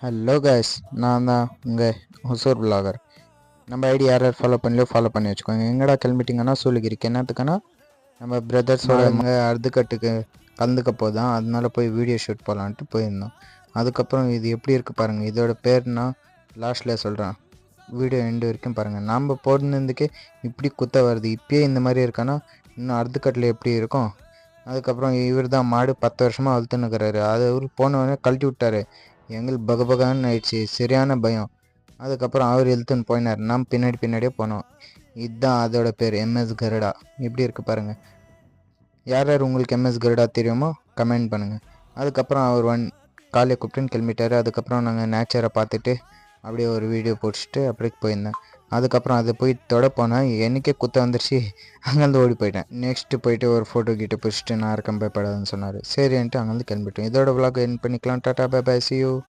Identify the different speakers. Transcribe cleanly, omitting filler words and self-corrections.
Speaker 1: Hello guys, நான் தான் உங்கள் ஹொசூர் பிளாகர். நம்ம ஐடி யார் யார் ஃபாலோ பண்ணலையோ ஃபாலோ பண்ணி வச்சுக்கோங்க. எங்கடா கிளம்பிட்டிங்கன்னா சொல்லிக்கிறீங்க என்னத்துக்குன்னா நம்ம பிரதர்ஸோட அர்துக்கட்டுக்கு கலந்துக்க போதான், அதனால போய் வீடியோ ஷூட் போகலான்ட்டு போயிருந்தோம். அதுக்கப்புறம் இது எப்படி இருக்குது பாருங்கள். இதோட பேர்னா லாஸ்ட்டில் சொல்கிறேன், வீடியோ எண்டு வரைக்கும் பாருங்கள். நாம் போடுனதுக்கே இப்படி குத்த வருது. இப்பயே இந்த மாதிரி இருக்கான்னா இன்னும் அர்துக்கட்டில் எப்படி இருக்கும். அதுக்கப்புறம் இவர் தான் மாடு 10 வருஷமாக வளர்த்துன்னுக்கிறாரு. அது அவர் போனவொடனே கழட்டி விட்டார். எங்களுக்கு பகபகான்னு ஆயிடுச்சு, சரியான பயம். அதுக்கப்புறம் அவர் இழுத்துன்னு போயினார், நாம் பின்னாடியே போனோம். இதுதான் அதோட பேர், எம்எஸ் கருடா. எப்படி இருக்குது பாருங்கள். யார் யார் உங்களுக்கு எம்எஸ் கருடா தெரியுமோ கமெண்ட் பண்ணுங்கள். அதுக்கப்புறம் அவர் காலையை கூப்பிட்டுன்னு கிளம்பிட்டார். அதுக்கப்புறம் நாங்கள் நேச்சரை பார்த்துட்டு அப்படியே ஒரு வீடியோ பிடிச்சிட்டு அப்படியே போயிருந்தேன். அதுக்கப்புறம் அதை போய் தொட போனேன், எனக்கே குத்த வந்துருச்சு. அங்கேருந்து ஓடி போயிட்டேன். நெக்ஸ்ட்டு போயிட்டு ஒரு ஃபோட்டோ கிட்ட பிடிச்சிட்டு நான் இருக்கேன் பயப்படாதுன்னு சொன்னார். சரின்ட்டு அங்கேருந்து கிளம்பிட்டேன். இதோட விலாக் என் பண்ணிக்கலாம். Tata bye bye, see you.